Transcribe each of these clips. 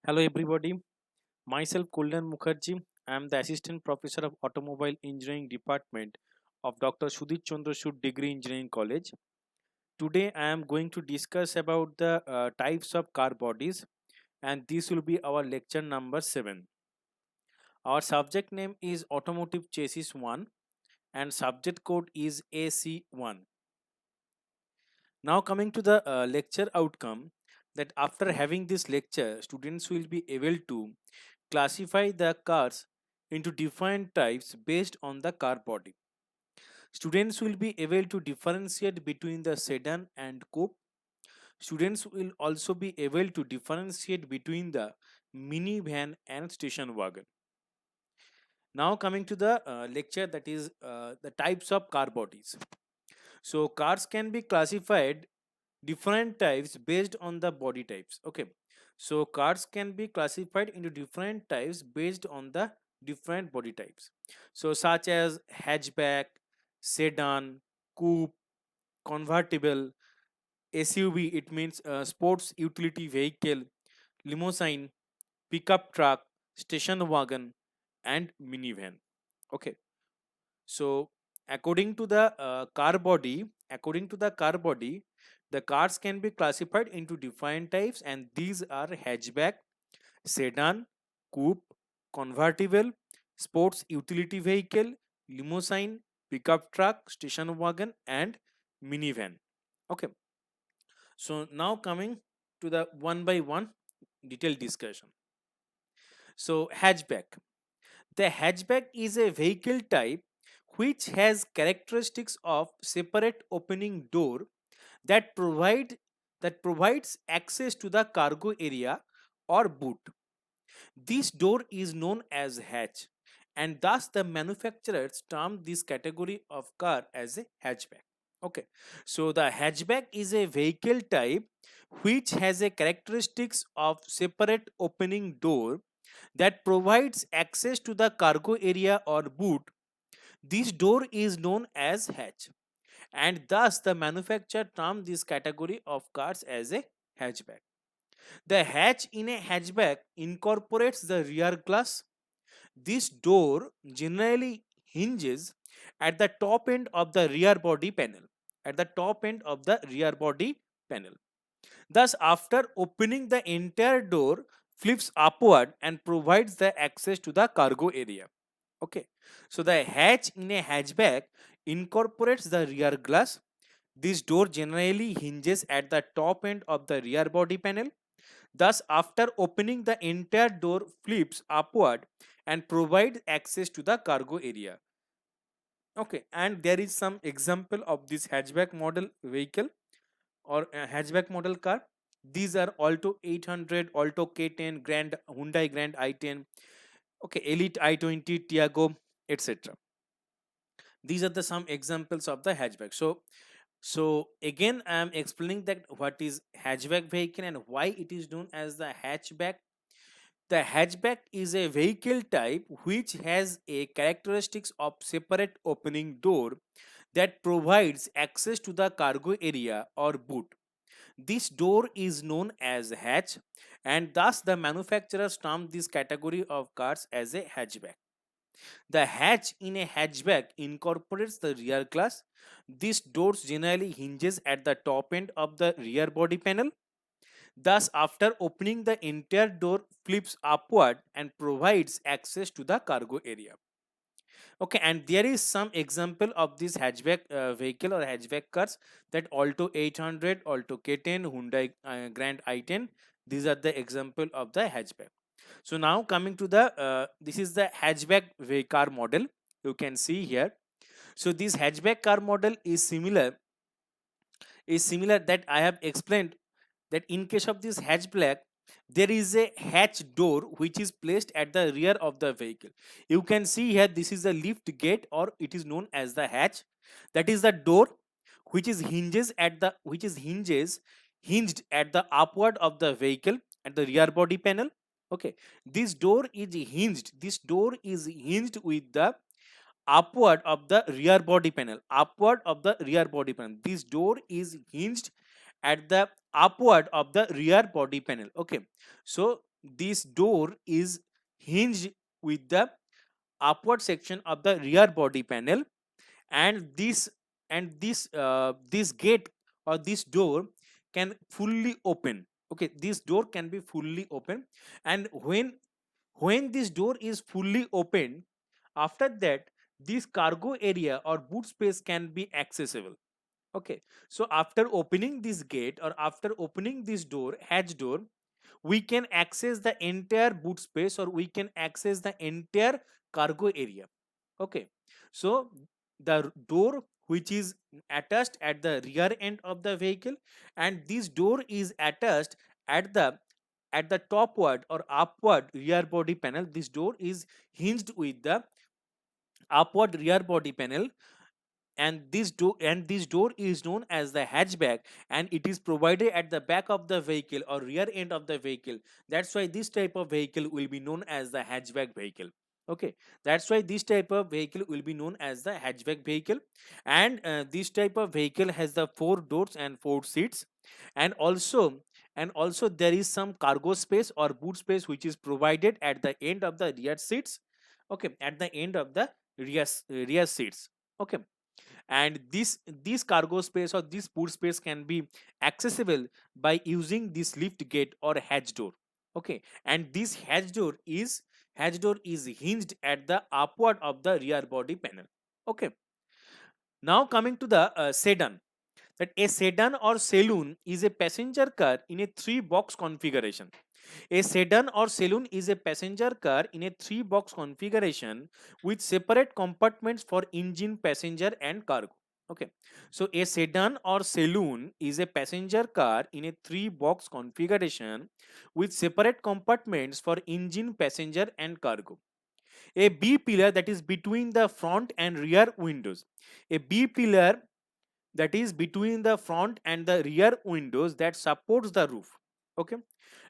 Hello everybody, myself Kulnan Mukherjee. I am the Assistant Professor of Automobile Engineering Department of Dr. Sudhir Chandrasud Degree Engineering College. Today I am going to discuss about the types of car bodies, and this will be our lecture number 7. Our subject name is Automotive Chassis 1 and subject code is AC1. Now coming to the lecture outcome, that after having this lecture students will be able to classify the cars into different types based on the car body. Students will be able to differentiate between the sedan and coupe. Students will also be able to differentiate between the minivan and station wagon. Now coming to the lecture, that is the types of car bodies. So cars can be classified different types based on the body types. Okay, so cars can be classified into different types based on the different body types, so such as hatchback, sedan, coupe, convertible, SUV, it means sports utility vehicle, limousine, pickup truck, station wagon, and minivan. Okay, so according to the car body, the cars can be classified into different types, and these are hatchback, sedan, coupe, convertible, sports utility vehicle, limousine, pickup truck, station wagon, and minivan. Okay, so now coming to the one by one detailed discussion. So hatchback. The hatchback is a vehicle type which has characteristics of separate opening door that provides access to the cargo area or boot. This door is known as hatch, and thus the manufacturers term this category of car as a hatchback. Okay, so the hatchback is a vehicle type which has a characteristics of separate opening door that provides access to the cargo area or boot. This door is known as hatch, and thus the manufacturer term this category of cars as a hatchback. The hatch in a hatchback incorporates the rear glass. This door generally hinges at the top end of the rear body panel. At the top end of the rear body panel. Thus, after opening, the entire door flips upward and provides the access to the cargo area. Okay, so the hatch in a hatchback incorporates the rear glass. This door generally hinges at the top end of the rear body panel. Thus, after opening, the entire door flips upward and provides access to the cargo area. Okay, and there is some example of this hatchback model vehicle or a hatchback model car. These are Alto 800, Alto K10, Grand Hyundai Grand i10, okay, Elite i20, Tiago, etc. These are the some examples of the hatchback. So again, I am explaining that what is hatchback vehicle and why it is known as the hatchback. The hatchback is a vehicle type which has a characteristics of separate opening door that provides access to the cargo area or boot. This door is known as hatch, and thus the manufacturers term this category of cars as a hatchback. The hatch in a hatchback incorporates the rear glass. This door generally hinges at the top end of the rear body panel. Thus, after opening, the entire door flips upward and provides access to the cargo area. Okay, and there is some example of this hatchback vehicle or hatchback cars, that Alto 800, Alto K10, Hyundai Grand i10. These are the example of the hatchback. So now coming to the this is the hatchback car model. You can see here. So this hatchback car model is similar that I have explained, that in case of this hatchback, there is a hatch door which is placed at the rear of the vehicle. You can see here, this is a lift gate, or it is known as the hatch. That is the door which is hinged at the upward of the vehicle at the rear body panel. Okay, this door is hinged with the upward of the rear body panel. This door is hinged at the upward of the rear body panel. Okay, so this door is hinged with the upward section of the rear body panel, and this gate or this door can fully open. Okay, this door can be fully open, and when this door is fully open, after that this cargo area or boot space can be accessible. Okay, so after opening this gate or after opening this door, hatch door, we can access the entire boot space or we can access the entire cargo area. Okay, so the door which is attached at the rear end of the vehicle, and this door is attached at the topward or upward rear body panel. This door is hinged with the upward rear body panel, and this door is known as the hatchback, and it is provided at the back of the vehicle or rear end of the vehicle. That's why this type of vehicle will be known as the hatchback vehicle. Okay, that's why this type of vehicle will be known as the hatchback vehicle. And this type of vehicle has the 4 doors and 4 seats, and also there is some cargo space or boot space which is provided at the end of the rear seats. Okay, at the end of the rear seats. Okay, and this cargo space or this boot space can be accessible by using this lift gate or hatch door. Okay, and this hatch door is hinged at the upward of the rear body panel. Okay, now coming to the sedan. That a sedan or saloon is a passenger car in a 3-box configuration. A sedan or saloon is a passenger car in a 3-box configuration with separate compartments for engine, passenger, and cargo. Okay, so a sedan or saloon is a passenger car in a 3-box configuration with separate compartments for engine, passenger, and cargo. A B pillar that is between the front and rear windows. A B pillar that is between the front and the rear windows that supports the roof. Okay,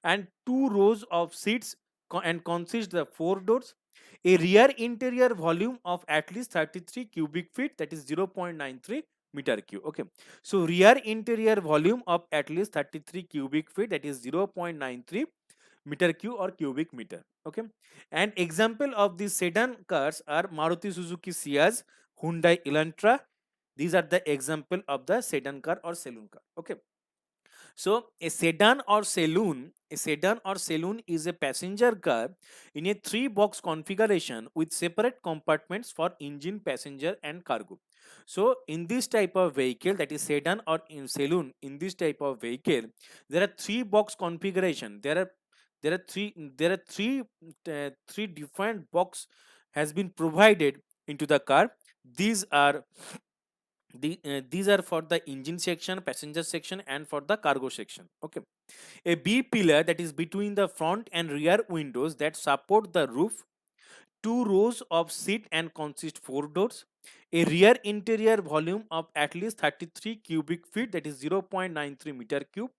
and 2 rows of seats and consist the 4 doors. A rear interior volume of at least 33 cubic feet, that is 0.93 meter cube. Okay, so rear interior volume of at least 33 cubic feet, that is 0.93 meter cube or cubic meter. Okay, and example of these sedan cars are Maruti Suzuki Ciaz, Hyundai Elantra. These are the example of the sedan car or saloon car. Okay, so a sedan or saloon is a passenger car in a 3-box configuration with separate compartments for engine, passenger, and cargo. So in this type of vehicle, that is sedan or in saloon, in this type of vehicle, there are 3-box configuration. There are three different box has been provided into the car. These are these are for the engine section, passenger section, and for the cargo section. Okay, a B pillar that is between the front and rear windows that support the roof. 2 rows of seat and consist 4 doors. A rear interior volume of at least 33 cubic feet, that is 0.93 meter cube.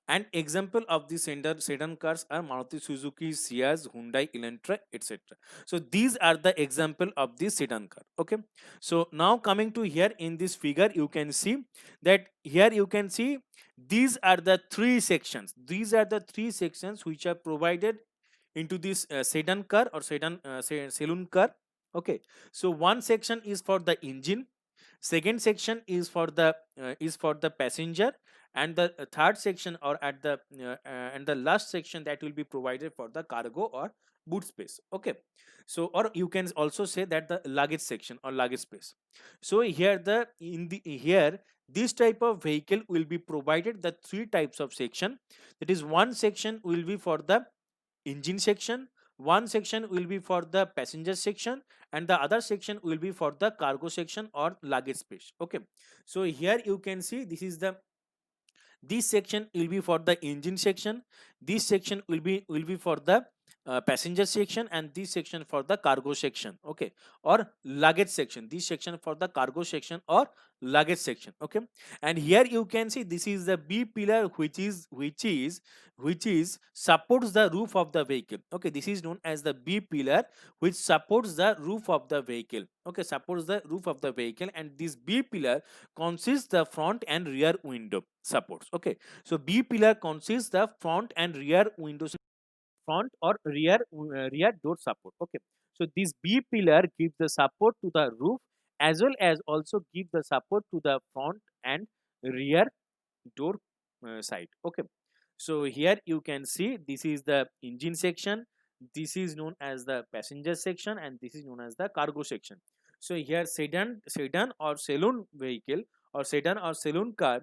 And example of the sedan cars are Maruti Suzuki, Ciaz, Hyundai Elantra, etc. So these are the example of the sedan car. Okay. So now coming to here in this figure, you can see that here you can see these are the 3 sections. These are the 3 sections which are provided into this sedan car or saloon car. Okay. So one section is for the engine, second section is for the passenger, and the third section or at the and the last section that will be provided for the cargo or boot space. Okay, so or you can also say that the luggage section or luggage space. So here this type of vehicle will be provided the 3 types of section. That is, one section will be for the engine section, one section will be for the passenger section, and the other section will be for the cargo section or luggage space. Okay, so here you can see this section will be for the engine section, this section will be for the passenger section, and this section for the cargo section. Okay, or luggage section, this section for the cargo section or luggage section. Okay, and here you can see this is the B pillar which is supports the roof of the vehicle. Okay, this is known as the B pillar which supports the roof of the vehicle. Okay, supports the roof of the vehicle, and this B pillar consists the front and rear window supports. Okay, so B pillar consists the front and rear windows front or rear door support. Okay, so this B pillar gives the support to the roof as well as also give the support to the front and rear door side. Okay, so here you can see this is the engine section, this is known as the passenger section, and this is known as the cargo section. So here sedan or saloon vehicle or sedan or saloon car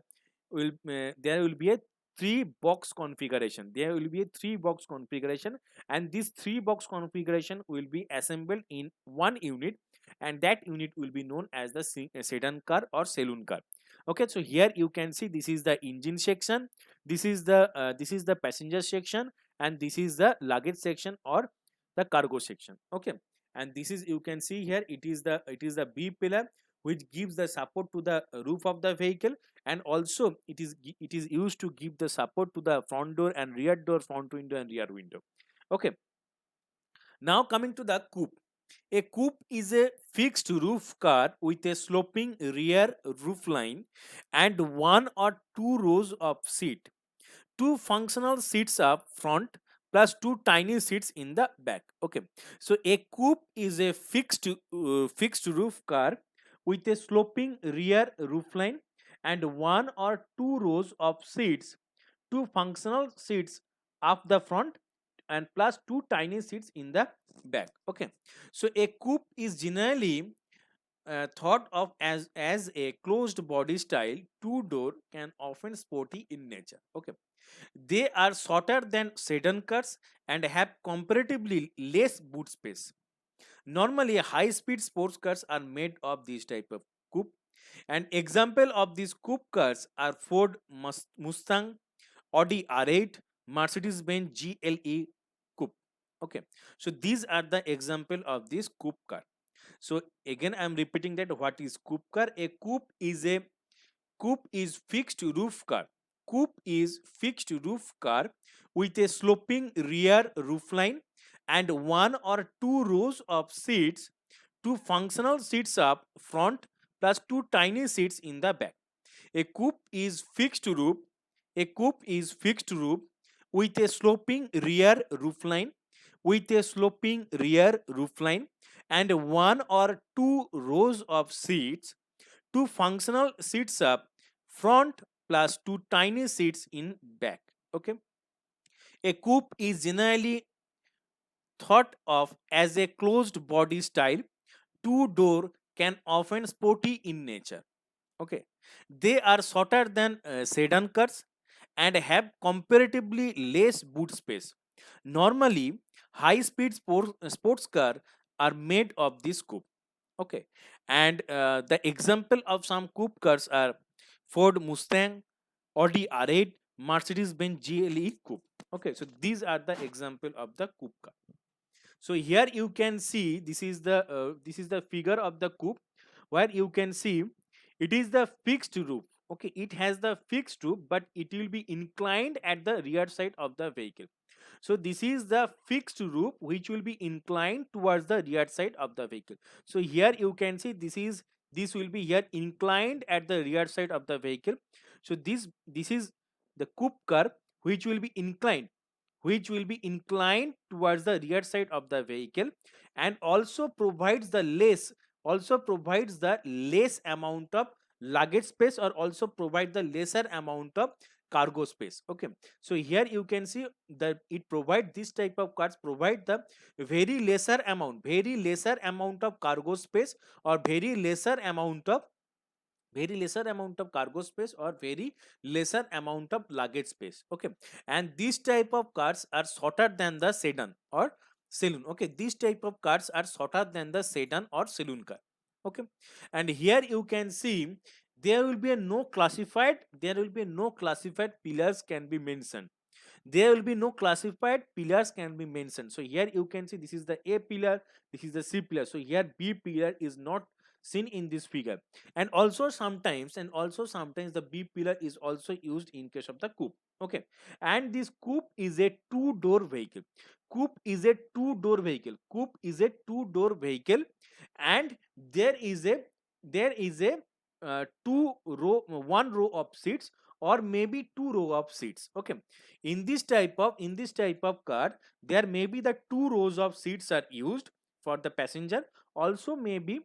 will there will be a three box configuration, there will be a three box configuration, and this three box configuration will be assembled in one unit, and that unit will be known as the sedan car or saloon car. Okay, so here you can see this is the engine section, this is the passenger section, and this is the luggage section or the cargo section. Okay, and this is, you can see here, it is the B pillar which gives the support to the roof of the vehicle, and also it is used to give the support to the front door and rear door, front window and rear window. Okay, now coming to the coupe. A coupe is a fixed roof car with a sloping rear roof line and one or two rows of seat, two functional seats up front plus two tiny seats in the back. Okay, so a coupe is a fixed roof car with a sloping rear roof line and one or two rows of seats, two functional seats up the front and plus two tiny seats in the back. Okay, so a coupe is generally thought of as a closed body style two door, can often sporty in nature. Okay, they are shorter than sedan cars and have comparatively less boot space. Normally high speed sports cars are made of this type of coupe. An example of these coupe cars are Ford Mustang, Audi R8, Mercedes Benz GLE coupe. Okay, so these are the example of this coupe car. So again I am repeating that what is coupe car. A coupe is fixed roof car. Coupe is fixed roof car with a sloping rear roof line and one or two rows of seats, two functional seats up front plus two tiny seats in the back. A coupe is fixed roof. A coupe is fixed roof with a sloping rear roof line, with a sloping rear roof line and one or two rows of seats, two functional seats up front plus two tiny seats in back. Okay, a coupe is generally thought of as a closed body style two door, can often sporty in nature. Okay, they are shorter than sedan cars and have comparatively less boot space. Normally high speed sports car are made of this coupe. Okay, and the example of some coupe cars are Ford Mustang, Audi R8, Mercedes Benz GLE coupe. Okay, so these are the example of the coupe car. So here you can see this is the figure of the coupe, where you can see it is the fixed roof. Okay, it has the fixed roof, but it will be inclined at the rear side of the vehicle. So this is the fixed roof which will be inclined towards the rear side of the vehicle. So here you can see this will be here inclined at the rear side of the vehicle. So this is the coupe car which will be inclined towards the rear side of the vehicle, and also provides the less amount of luggage space, or also provide the lesser amount of cargo space. Okay, so here you can see that it provide this type of cars provide the very lesser amount of cargo space, or very lesser amount of cargo space, or very lesser amount of luggage space. Okay, and this type of cars are shorter than the sedan or saloon. Okay, this type of cars are shorter than the sedan or saloon car. Okay, and here you can see there will be no classified pillars can be mentioned. There will be no classified pillars can be mentioned. So here you can see this is the A pillar, this is the C pillar. So here B pillar is not seen in this figure. And also sometimes the B pillar is also used in case of the coupe. Okay, and this coupe is a two-door vehicle. Coupe is a two-door vehicle. Coupe is a two-door vehicle, and there is a one row of seats or maybe two row of seats. Okay, in this type of car, there may be the two rows of seats are used for the passenger. Also maybe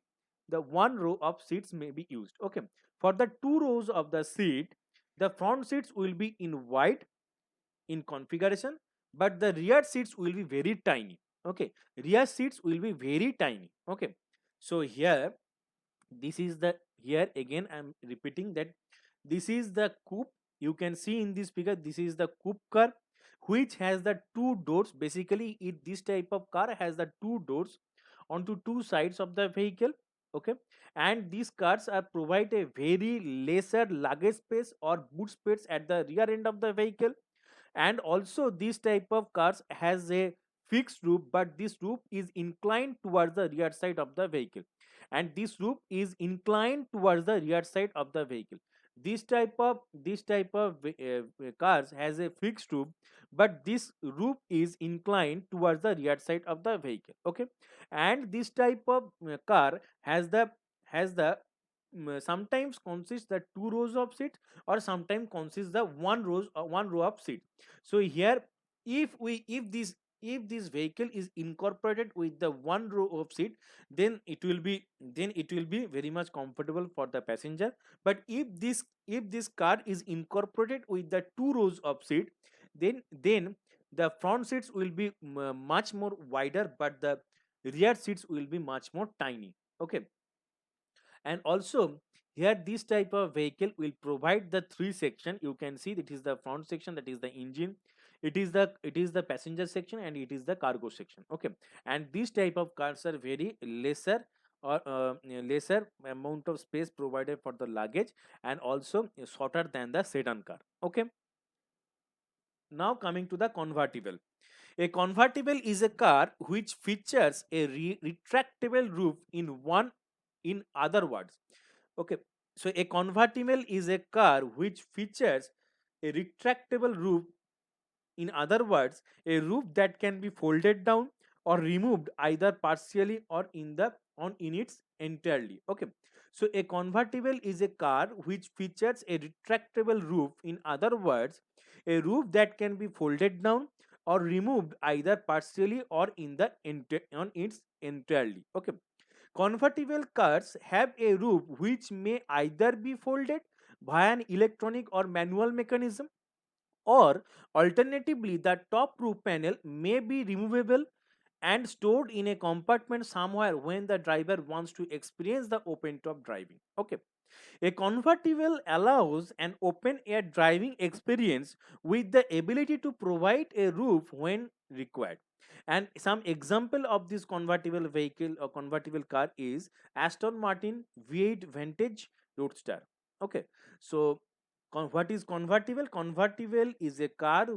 the one row of seats may be used. Okay, for the two rows of the seat, the front seats will be in wide in configuration, but the rear seats will be very tiny. Okay, rear seats will be very tiny. Okay, so here this is the, here again I'm repeating that this is the coupe. You can see in this figure, this is the coupe car which has the two doors. Basically this type of car has the two doors onto two sides of the vehicle. Okay, and these cars are provide a very lesser luggage space or boot space at the rear end of the vehicle. And also this type of cars has a fixed roof, but this roof is inclined towards the rear side of the vehicle, and this roof is inclined towards the rear side of the vehicle. This type of cars has a fixed roof, but this roof is inclined towards the rear side of the vehicle. Okay, and this type of car has the sometimes consists the two rows of seats, or sometimes consists the one row of seat. So here, if this vehicle is incorporated with the one row of seat, then it will be very much comfortable for the passenger. But if this car is incorporated with the two rows of seat, then the front seats will be much more wider, but the rear seats will be much more tiny. Okay, and also here this type of vehicle will provide the three section. You can see that is the front section, that is the engine, it is the passenger section, and it is the cargo section. Okay, and this type of cars are very lesser, or lesser amount of space provided for the luggage, and also shorter than the sedan car. Okay, now coming to the convertible. A convertible is a car which features a retractable roof in other words. Okay, so a convertible is a car which features a retractable roof. In other words, a roof that can be folded down or removed either partially or in its entirely. Okay, so a convertible is a car which features a retractable roof. In other words, a roof that can be folded down or removed either partially or on its entirely. Okay, convertible cars have a roof which may either be folded via an electronic or manual mechanism, or alternatively the top roof panel may be removable and stored in a compartment somewhere when the driver wants to experience the open top driving. Okay, a convertible allows an open air driving experience with the ability to provide a roof when required. And some example of this convertible vehicle or convertible car is Aston Martin V8 Vantage Roadster. Okay, so what is convertible? Convertible is a car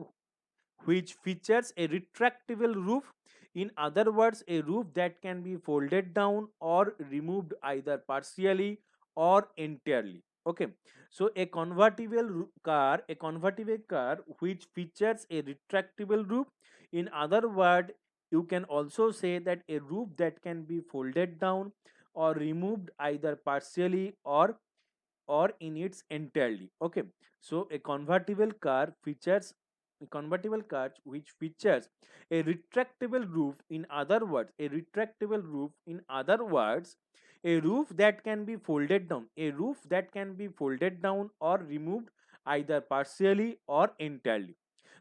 which features a retractable roof. In other words, a roof that can be folded down or removed either partially or entirely. Okay, so a convertible car which features a retractable roof. In other word, you can also say that a roof that can be folded down or removed either partially or in its entirely. Okay, so a convertible car which features a retractable roof. In other words, a roof that can be folded down, or removed either partially or entirely.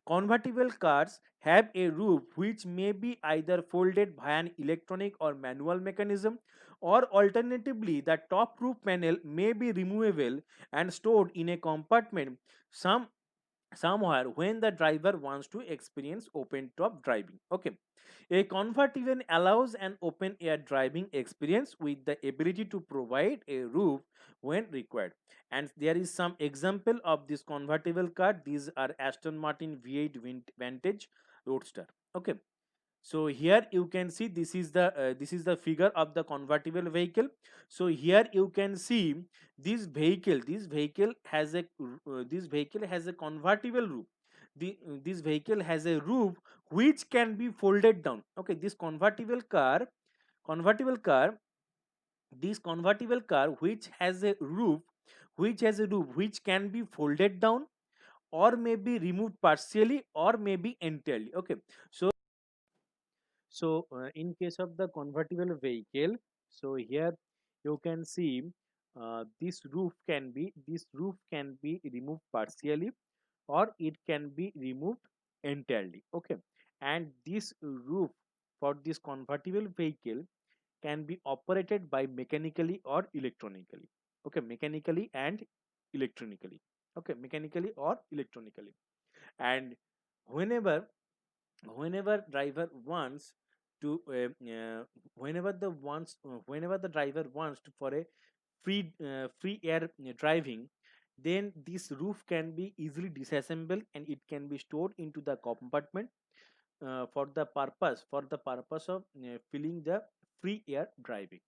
Convertible cars have a roof which may be either folded via an electronic or manual mechanism, or alternatively the top roof panel may be removable and stored in a compartment somewhere when the driver wants to experience open top driving. Okay, a convertible allows an open air driving experience with the ability to provide a roof when required. And there is some example of this convertible car. These are Aston Martin V8 Vantage Roadster. Okay, so here you can see this is the figure of the convertible vehicle. So here you can see this vehicle has a convertible roof. This vehicle has a roof which can be folded down. Okay, convertible car this convertible car which has a roof which can be folded down or may be removed partially or may be entirely. Okay, so in case of the convertible vehicle, so here you can see this roof can be removed partially or it can be removed entirely. Okay, and this roof for this convertible vehicle can be operated by mechanically or electronically. Okay, mechanically and electronically. Okay, mechanically or electronically. And whenever driver wants to whenever the driver wants to for a free air driving, then this roof can be easily disassembled and it can be stored into the compartment for the purpose of filling the free air driving.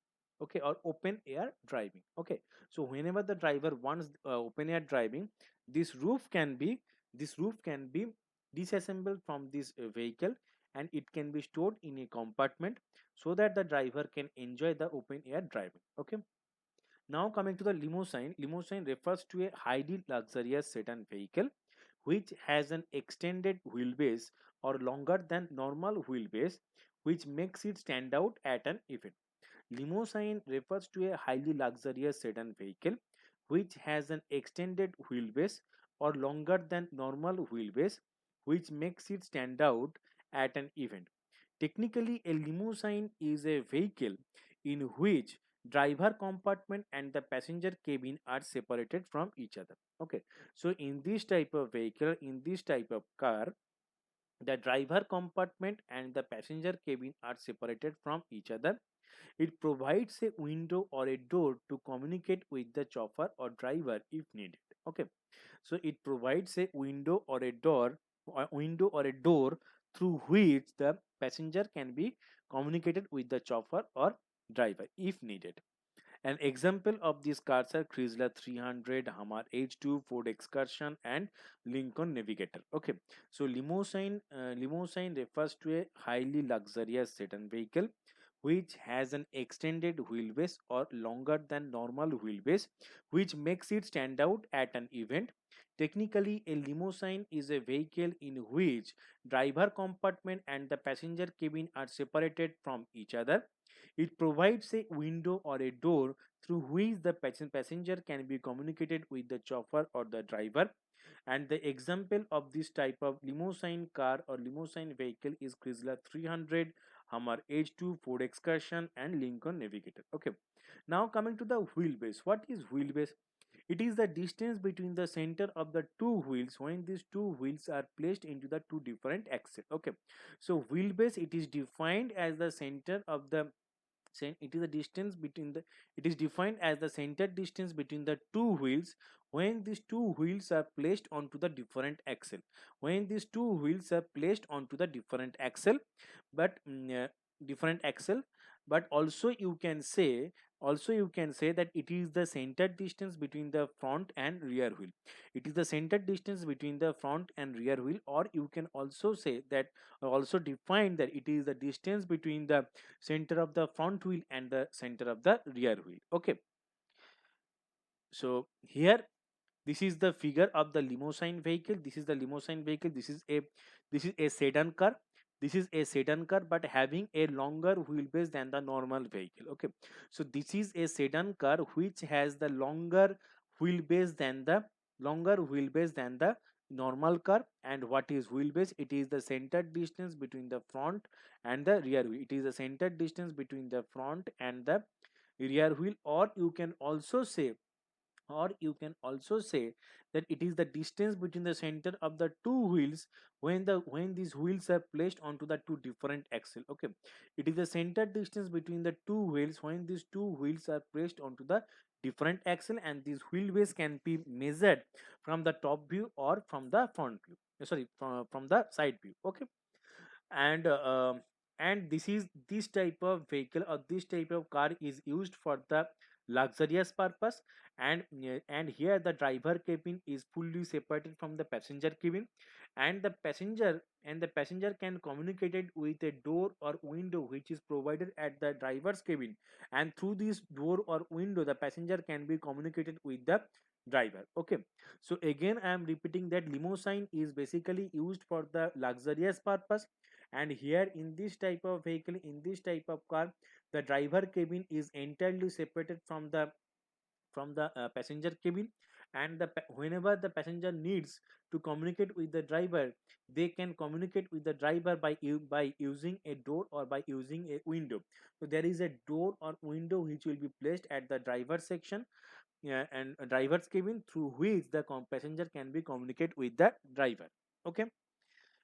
Okay, or open air driving. Okay, so whenever the driver wants open air driving, this roof can be this roof can be disassembled from this vehicle and it can be stored in a compartment so that the driver can enjoy the open air driving. Okay, now coming to the limousine. Limousine refers to a highly luxurious sedan vehicle which has an extended wheelbase or longer than normal wheelbase, which makes it stand out at an event. Limousine refers to a highly luxurious sedan vehicle which has an extended wheelbase or longer than normal wheelbase, which makes it stand out at an event. Technically, a limousine is a vehicle in which driver compartment and the passenger cabin are separated from each other. Okay, so in this type of vehicle, in this type of car, the driver compartment and the passenger cabin are separated from each other. It provides a window or a door to communicate with the chauffeur or driver if needed. Okay, so it provides a window or a door through which the passenger can be communicated with the chauffeur or driver if needed. An example of these cars are Chrysler 300, Hummer H2, Ford Excursion, and Lincoln Navigator. Okay, so limousine refers to a highly luxurious sedan vehicle which has an extended wheelbase or longer than normal wheelbase, which makes it stand out at an event. Technically, a limousine is a vehicle in which driver compartment and the passenger cabin are separated from each other. It provides a window or a door through which the passenger can be communicated with the chauffeur or the driver. And the example of this type of limousine car or limousine vehicle is Chrysler 300, Hummer H2, Ford Excursion, and Lincoln Navigator. Okay, now coming to the wheelbase. What is wheelbase? It is the distance between the center of the two wheels when these two wheels are placed into the two different axles. Okay, so wheelbase, it is defined as the center of the it is the distance between the it is defined as the center distance between the two wheels when these two wheels are placed onto the different axle. When these two wheels are placed onto the different axle, but different axle, but also you can say that it is the center distance between the front and rear wheel. It is the center distance between the front and rear wheel, or you can also say that, also define that it is the distance between the center of the front wheel and the center of the rear wheel. Okay, so here this is the figure of the limousine vehicle. This is the limousine vehicle. This is a sedan car. This is a sedan car but having a longer wheelbase than the normal vehicle. Okay, so this is a sedan car which has the wheelbase than the longer wheelbase than the normal car. And what is wheelbase? It is the center distance between the front and the rear wheel. It is the center distance between the front and the rear wheel, or you can also say that it is the distance between the center of the two wheels when these wheels are placed onto the two different axle. Okay, it is the center distance between the two wheels when these two wheels are placed onto the different axle, and this wheelbase can be measured from the top view or from the front view, sorry, from the side view. Okay, and this type of vehicle or this type of car is used for the luxurious purpose. And here the driver cabin is fully separated from the passenger cabin, and the passenger can communicate it with a door or window which is provided at the driver's cabin, and through this door or window the passenger can be communicated with the driver. Okay, so again I am repeating that limousine is basically used for the luxurious purpose, and here in this type of vehicle, in this type of car, the driver cabin is entirely separated from the passenger cabin, and whenever the passenger needs to communicate with the driver, they can communicate with the driver by using a door or by using a window. So there is a door or window which will be placed at the driver section, yeah, and a driver's cabin, through which the passenger can be communicate with the driver. Okay,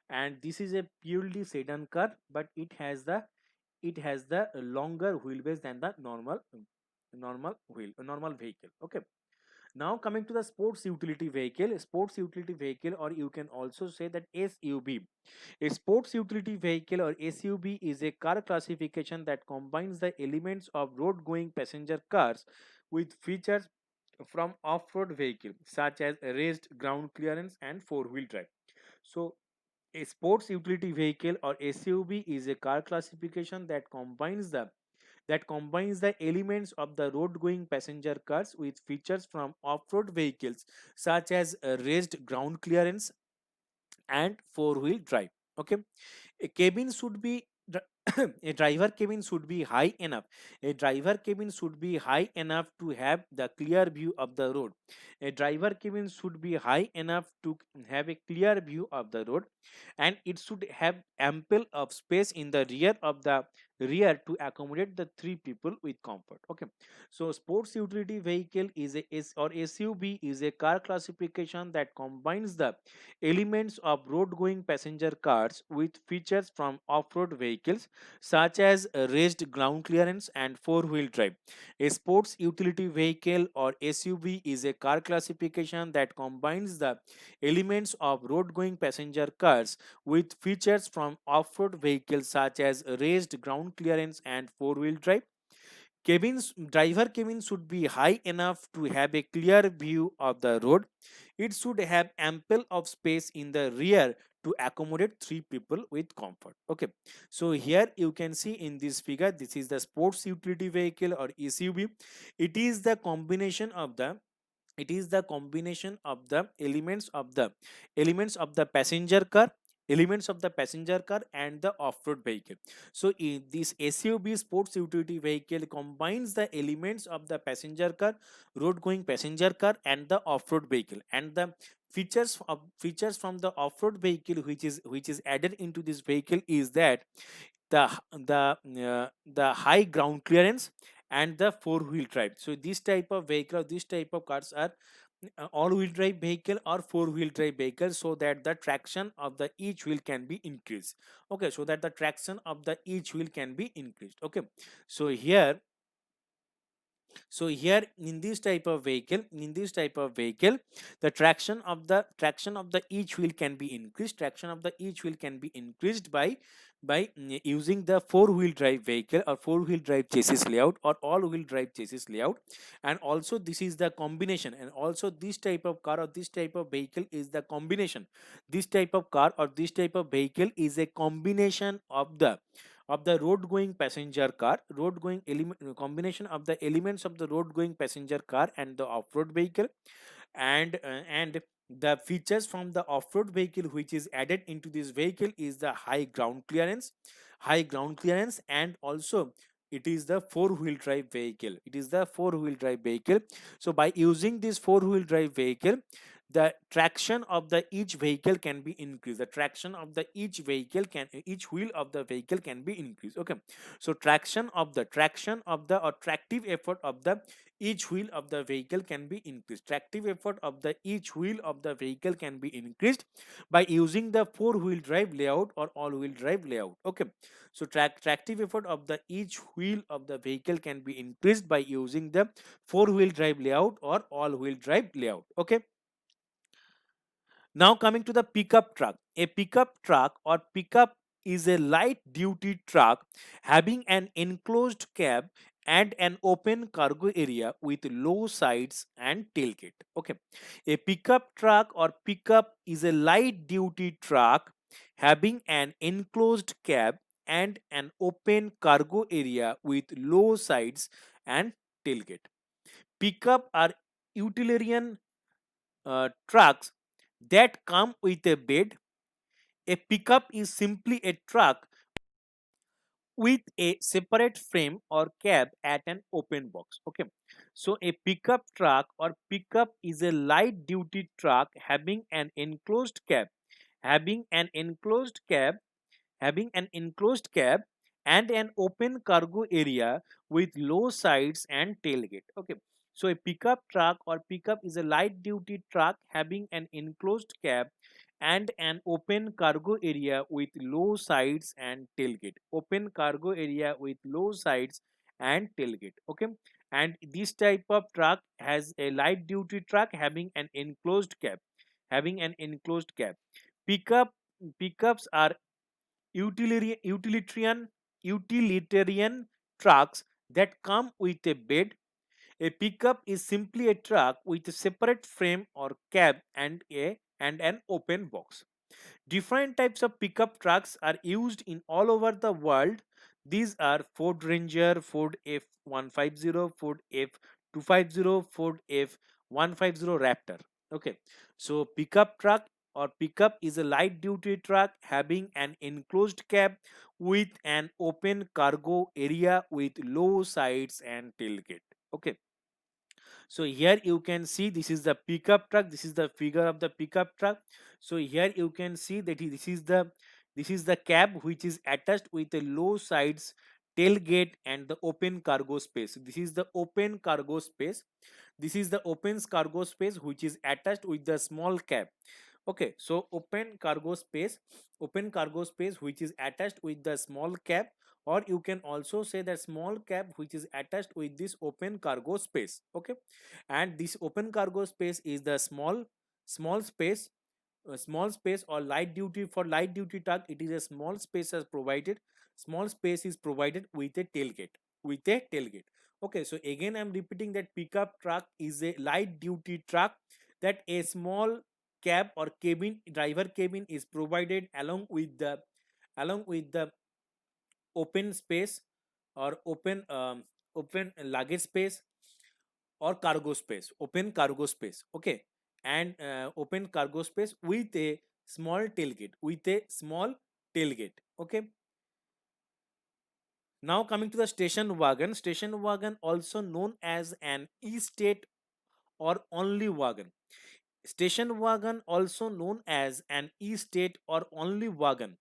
and this is a purely sedan car, but it has the longer wheelbase than the normal vehicle. Okay, now coming to the sports utility vehicle, or you can also say that SUV. A sports utility vehicle or SUV is a car classification that combines the elements of road going passenger cars with features from off-road vehicle such as raised ground clearance and four-wheel drive. So a sports utility vehicle or SUV is a car classification that combines the elements of the road going passenger cars with features from off-road vehicles such as raised ground clearance and four-wheel drive. Okay, a cabin should be a driver cabin should be high enough. A driver cabin should be high enough to have the clear view of the road. A driver cabin should be high enough to have a clear view of the road, and it should have ample of space in the rear to accommodate the three people with comfort. Okay, so sports utility vehicle or SUV is a car classification that combines the elements of road going passenger cars with features from off road vehicles such as raised ground clearance and four wheel drive. A sports utility vehicle or SUV is a car classification that combines the elements of road going passenger cars with features from off road vehicles such as raised ground clearance and four wheel drive. Driver cabin should be high enough to have a clear view of the road. It should have ample of space in the rear to accommodate three people with comfort. Okay, so here you can see in this figure, this is the sports utility vehicle or SUV. It is the combination of the elements of the passenger car and the off-road vehicle. So in this SUV, sports utility vehicle, combines the elements of the passenger car, road going passenger car, and the off-road vehicle, and the features from the off-road vehicle which is added into this vehicle is that the high ground clearance and the four wheel drive. So this type of vehicle or this type of cars are all wheel drive vehicle or four wheel drive vehicle, so that the traction of the each wheel can be increased. Okay, so that the traction of the each wheel can be increased. Okay, so here in this type of vehicle, the traction of the each wheel can be increased. Traction of the each wheel can be increased by using the four wheel drive vehicle or four wheel drive chassis layout or all wheel drive chassis layout. And also this is the combination, and also this type of car or this type of vehicle is the combination. This type of car or this type of vehicle is a combination of the road going passenger car road going element combination of the elements of the road going passenger car and the off road vehicle, and the features from the off road vehicle which is added into this vehicle is the high ground clearance, and also it is the four wheel drive vehicle. So by using this four wheel drive vehicle, the traction of the each vehicle can be increased. The traction of the each wheel of the vehicle can be increased. Okay, so traction of the or tractive effort of the each wheel of the vehicle can be increased. Tractive effort of the each wheel of the vehicle can be increased by using the four wheel drive layout or all wheel drive layout. Okay, so tractive effort of the each wheel of the vehicle can be increased by using the four wheel drive layout or all wheel drive layout. Okay, now coming to the pickup truck. A pickup truck or pickup is a light duty truck having an enclosed cab and an open cargo area with low sides and tailgate. Okay. A pickup truck or pickup is a light duty truck having an enclosed cab and an open cargo area with low sides and tailgate. Pickup are utilitarian trucks that come with a bed. A pickup is simply a truck with a separate frame or cab at an open box. Okay, so a pickup truck or pickup is a light duty truck having an enclosed cab, having an enclosed cab having an enclosed cab and an open cargo area with low sides and tailgate. Okay, so a pickup truck or pickup is a light duty truck having an enclosed cab and an open cargo area with low sides and tailgate. Open cargo area with low sides and tailgate. Okay, and this type of truck has a light duty truck having an enclosed cab, having an enclosed cab. Pickup pickups are utilitarian trucks that come with a bed. A pickup is simply a truck with a separate frame or cab and an open box. Different types of pickup trucks are used in all over the world. These are Ford Ranger, Ford F-150, Ford F-250, Ford F-150 Raptor. Okay, so pickup truck or pickup is a light duty truck having an enclosed cab with an open cargo area with low sides and tailgate. Okay, so here you can see this is the pickup truck, this is the figure of the pickup truck. So here you can see that this is the cab which is attached with a low sides, tailgate and the open cargo space. This is the open cargo space, this is the open cargo space which is attached with the small cab. Okay, so open cargo space which is attached with the small cab, or you can also say that small cab which is attached with this open cargo space. Okay, and this open cargo space is the small space, small space or light duty. For light duty truck it is a small space as provided, small space is provided with a tailgate, with a tailgate. Okay, so again I'm repeating that pickup truck is a light duty truck that a small cab or cabin, driver cabin is provided along with the open space or open luggage space or cargo space, open cargo space. Okay, and open cargo space with a small tailgate, with a small tailgate. Okay, now coming to the station wagon also known as an estate or only wagon. Station wagon, also known as an estate or only wagon,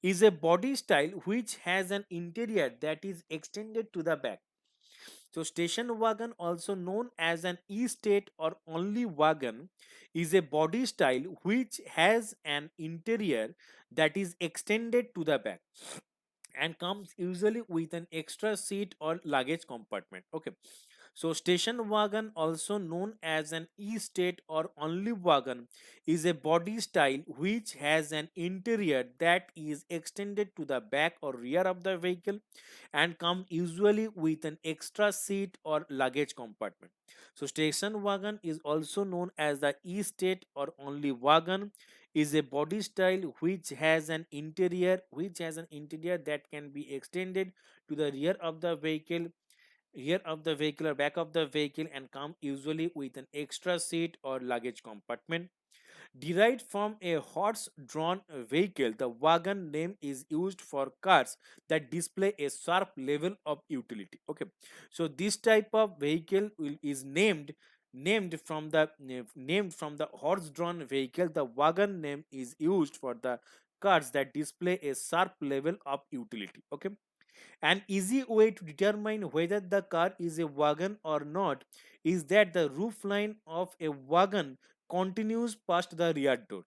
is a body style which has an interior that is extended to the back. So, station wagon, also known as an estate or only wagon, is a body style which has an interior that is extended to the back and comes usually with an extra seat or luggage compartment. Okay, so station wagon, also known as an estate or only wagon, is a body style which has an interior that is extended to the back or rear of the vehicle and come usually with an extra seat or luggage compartment. So station wagon is also known as the estate or only wagon, is a body style which has an interior that can be extended to the rear of the vehicle or back of the vehicle and come usually with an extra seat or luggage compartment. Derived from a horse drawn vehicle, the wagon name is used for cars that display a sharp level of utility. Okay, so this type of vehicle is named from the horse drawn vehicle. The wagon name is used for the cars that display a sharp level of utility. Okay, an easy way to determine whether the car is a wagon or not is that the roof line of a wagon continues past the rear door.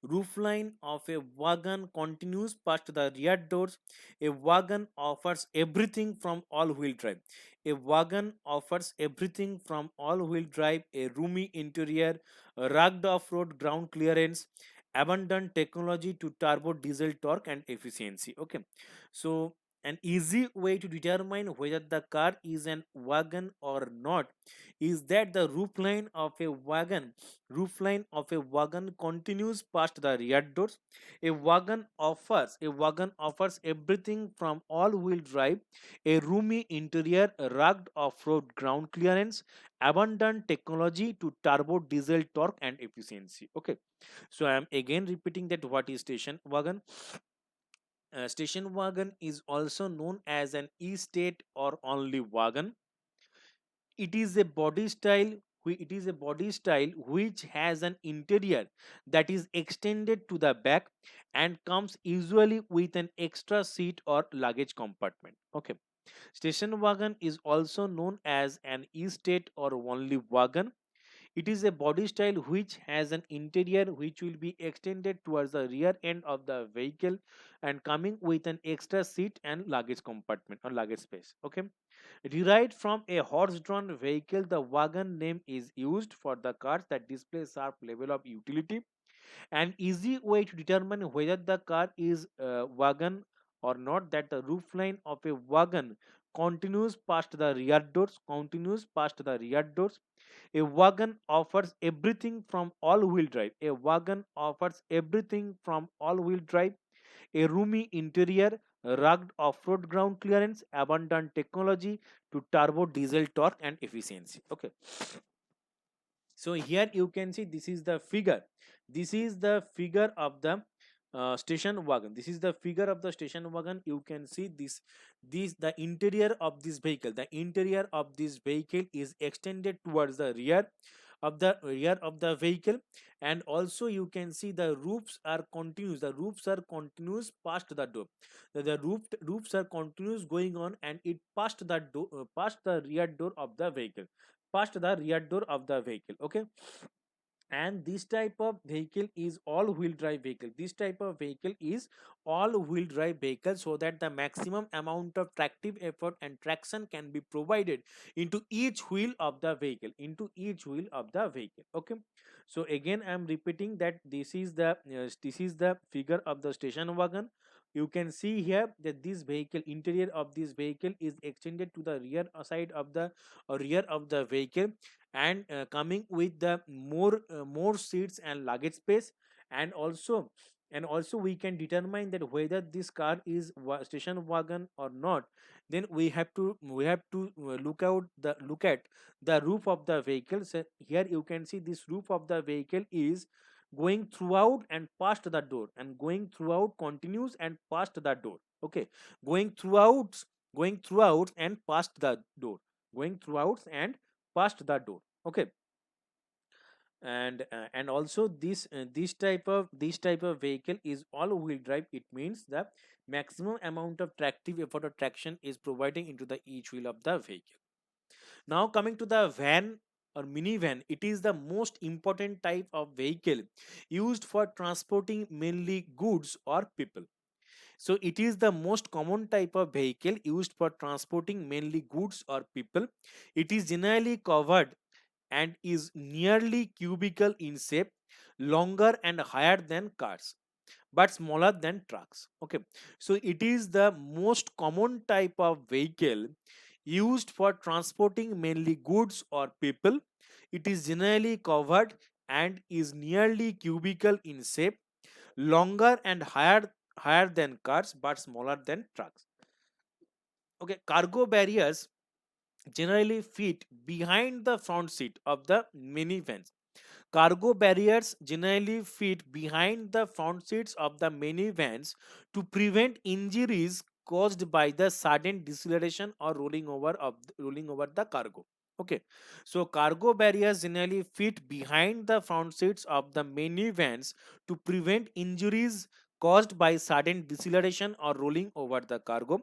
Roof line of a wagon continues past the rear doors. A wagon offers everything from all-wheel drive. A wagon offers everything from all-wheel drive, a roomy interior, a rugged off-road ground clearance, abundant technology to turbo diesel torque and efficiency. Okay, so An easy way to determine whether the car is an wagon or not is that the roof line of a wagon continues past the rear doors. A wagon offers everything from all-wheel drive, a roomy interior, rugged off-road ground clearance, abundant technology to turbo diesel torque and efficiency. Okay, so I am again repeating that what is station wagon. Station wagon is also known as an estate or only wagon. It is a body style. It is a body style which has an interior that is extended to the back and comes usually with an extra seat or luggage compartment. Okay. Station wagon is also known as an estate or only wagon. It is a body style which has an interior which will be extended towards the rear end of the vehicle and coming with an extra seat and luggage compartment or luggage space. Okay. Derived from a horse-drawn vehicle, the wagon name is used for the cars that display sharp level of utility. An easy way to determine whether the car is a wagon or not that the roof line of a wagon continues past the rear doors. A wagon offers everything from all-wheel drive. A wagon offers everything from all-wheel drive, a roomy interior, rugged off-road ground clearance, abundant technology to turbo diesel torque and efficiency. Okay. So here you can see this is the figure. This is the figure of the station wagon. This is the figure of the station wagon. You can see this the interior of this vehicle. The interior of this vehicle is extended towards the rear of the vehicle, and also you can see the roofs are continuous past the door. The roofs are continuous going on, and it past the rear door of the vehicle, okay. And this type of vehicle is all wheel drive vehicle. This type of vehicle is all wheel drive vehicle, so that the maximum amount of tractive effort and traction can be provided into each wheel of the vehicle, okay. So again I am repeating that this is the figure of the station wagon. You can see here that this vehicle interior of this vehicle is extended to the rear of the vehicle, and coming with the more seats and luggage space. And also and also we can determine that whether this car is station wagon or not. Then we have to look at the roof of the vehicle. So here you can see this roof of the vehicle is going throughout and past the door, and going throughout continues and past the door, okay. Going throughout and past the door, going throughout and past the door, okay. And also this type of vehicle is all wheel drive. It means the maximum amount of tractive effort or traction is providing into the each wheel of the vehicle. Now coming to the van or minivan, it is the most important type of vehicle used for transporting mainly goods or people. So it is the most common type of vehicle used for transporting mainly goods or people. It is generally covered and is nearly cubical in shape, longer and higher than cars, but smaller than trucks. Okay, so it is the most common type of vehicle used for transporting mainly goods or people. It is generally covered and is nearly cubical in shape, longer and higher than cars, but smaller than trucks. Okay, cargo barriers generally fit behind the front seat of the minivans. Cargo barriers generally fit behind the front seats of the minivans to prevent injuries caused by the sudden deceleration or rolling over the cargo. Okay, so cargo barriers generally fit behind the front seats of the minivans to prevent injuries caused by sudden deceleration or rolling over the cargo.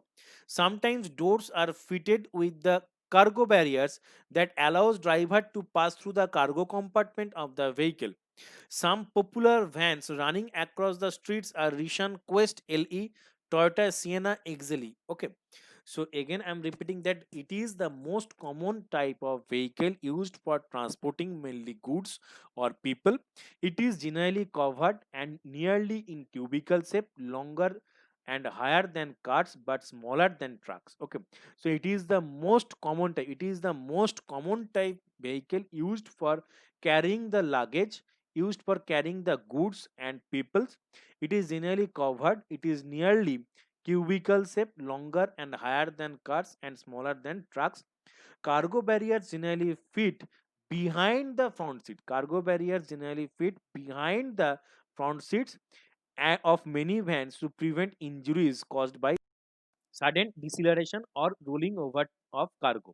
Sometimes doors are fitted with the cargo barriers that allows driver to pass through the cargo compartment of the vehicle. Some popular vans running across the streets are Nissan Quest LE, Toyota Sienna XLE. Okay. So again, I'm repeating that it is the most common type of vehicle used for transporting mainly goods or people. It is generally covered and nearly in cubicle shape, longer and higher than cars but smaller than trucks. Okay, so it is the most common type, it is the most common type vehicle used for carrying the luggage, used for carrying the goods and peoples. It is generally covered, it is nearly cubical shape, longer and higher than cars and smaller than trucks. Cargo barriers generally fit behind the front seat. Cargo barriers generally fit behind the front seats of many vans to prevent injuries caused by sudden deceleration or rolling over of cargo.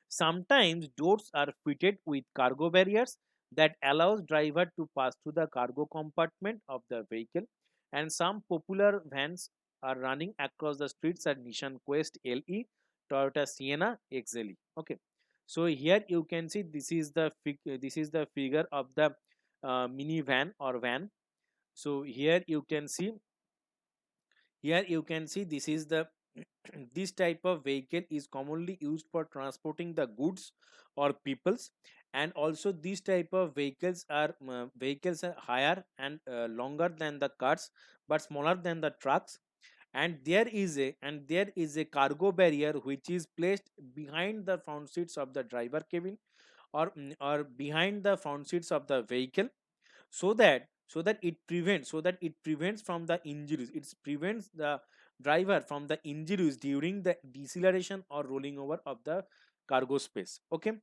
Sometimes doors are fitted with cargo barriers that allows driver to pass through the cargo compartment of the vehicle, and some popular vans are running across the streets at Nissan Quest LE, Toyota Sienna XLE. Okay, so here you can see this is the figure of the minivan or van. So here you can see this is the this type of vehicle is commonly used for transporting the goods or peoples, and also these type of vehicles are higher and longer than the cars but smaller than the trucks, and there is a cargo barrier which is placed behind the front seats of the driver cabin, or behind the front seats of the vehicle, so that it prevents from the injuries, it prevents the driver from the injuries during the deceleration or rolling over of the cargo space. Okay,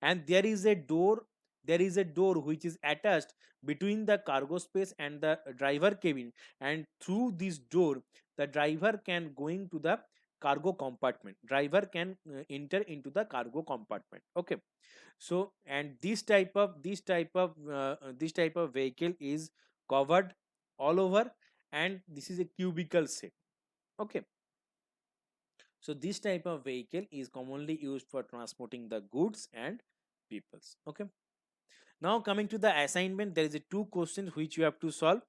and there is a door which is attached between the cargo space and the driver cabin, and through this door the driver can going to the cargo compartment, driver can enter into the cargo compartment. Okay, so and this type of vehicle is covered all over, and this is a cubicle shape. Okay, so this type of vehicle is commonly used for transporting the goods and peoples. Okay, now coming to the assignment, there is a two questions which you have to solve.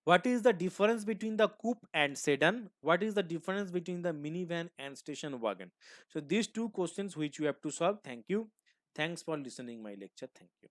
What is the difference between the coupe and sedan? What is the difference between the minivan and station wagon? So these two questions which you have to solve. Thank you. Thanks for listening my lecture. Thank you.